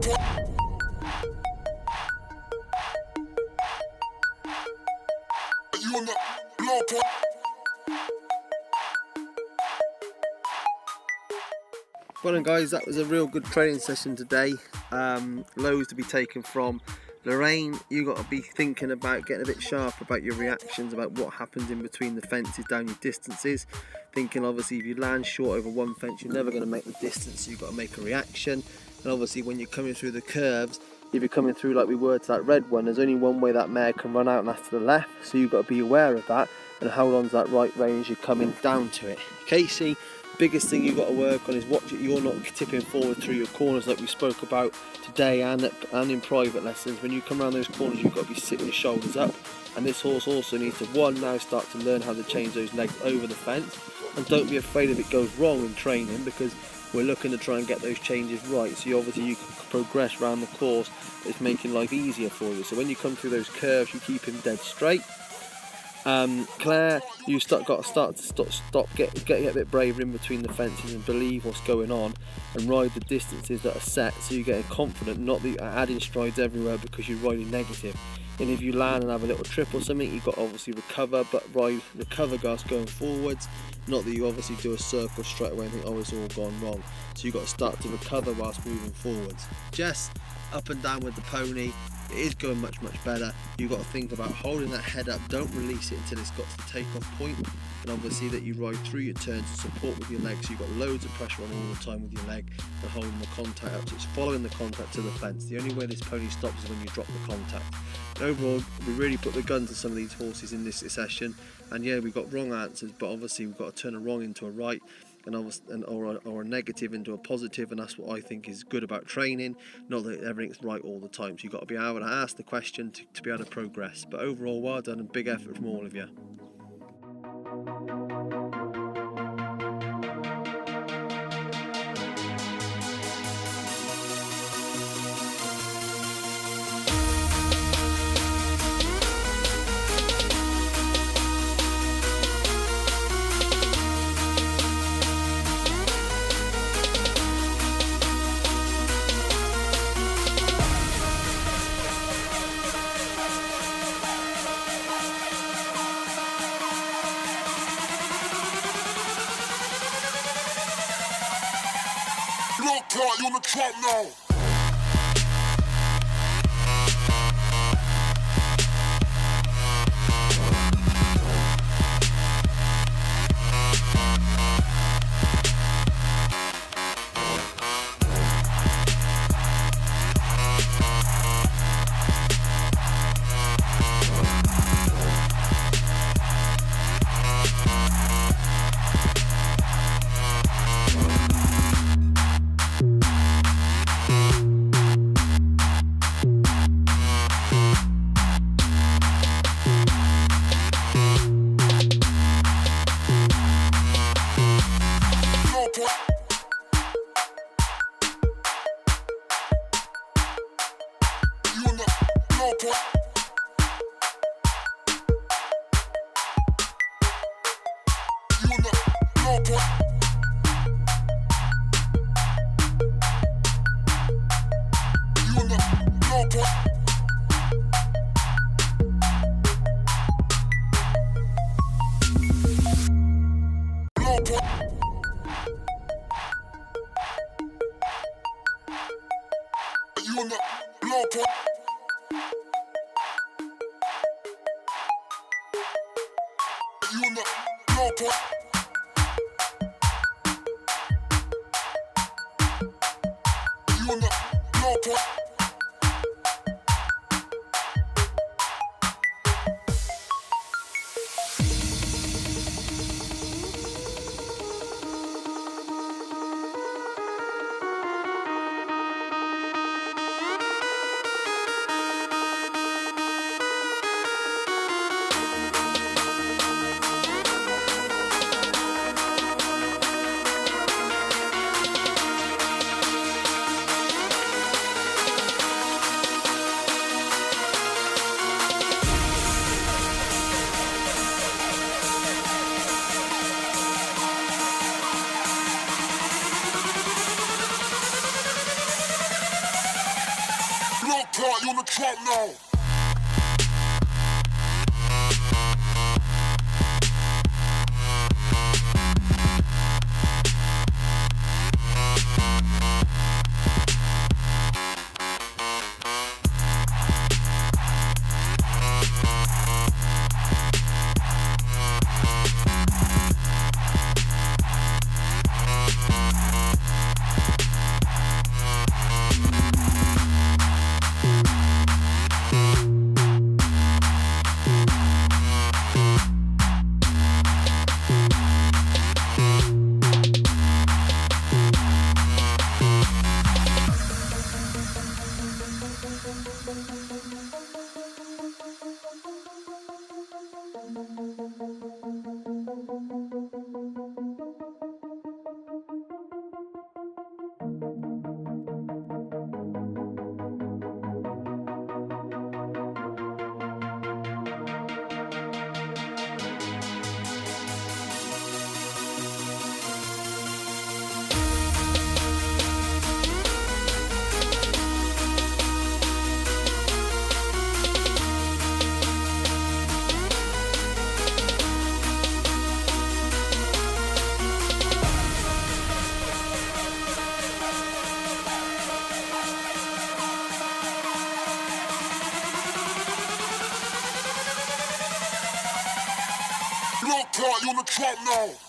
Well then guys, that was a real good training session today. Loads to be taken from. Lorraine, you got to be thinking about getting a bit sharp about your reactions, about what happens in between the fences, down your distances. Thinking obviously if you land short over one fence, you're never going to make the distance, so you've got to make a reaction. And obviously when you're coming through the curves, if you're coming through like we were to that red one, there's only one way that mare can run out, and that's to the left, so you've got to be aware of that and hold on to that right range you're coming down to it. Casey, biggest thing you've got to work on is watch it, you're not tipping forward through your corners like we spoke about today and in private lessons. When you come around those corners, you've got to be sitting your shoulders up, and this horse also needs to now start to learn how to change those legs over the fence, and don't be afraid if it goes wrong in training, because we're looking to try and get those changes right, so you can progress around the course. It's making life easier for you. So when you come through those curves, you keep him dead straight. Claire, you got to get a bit braver in between the fences and believe what's going on and ride the distances that are set, so you're getting confident, not that you're adding strides everywhere because you're riding negative. And if you land and have a little trip or something, you've got to obviously recover, but ride recover gas going forwards, not that you obviously do a circle straight away and think, oh, it's all gone wrong. So you've got to start to recover whilst moving forwards. Jess, up and down with the pony, it is going much better. You've got to think about holding that head up, don't release it until it's got to the takeoff point, and obviously that you ride through your turns and support with your legs, so you've got loads of pressure on all the time with your leg and holding the contact up, so it's following the contact to the fence. The only way this pony stops is when you drop the contact. And overall, we really put the gun to some of these horses in this session, and yeah, we got wrong answers, but obviously we've got to turn a wrong into a right, or a negative into a positive, and that's what I think is good about training, not that everything's right all the time. So you've got to be able to ask the question to be able to progress. But overall, well done and big effort from all of you. You on the trap now. Blood clot, you on the trap now. Blood clot, you on the trap now.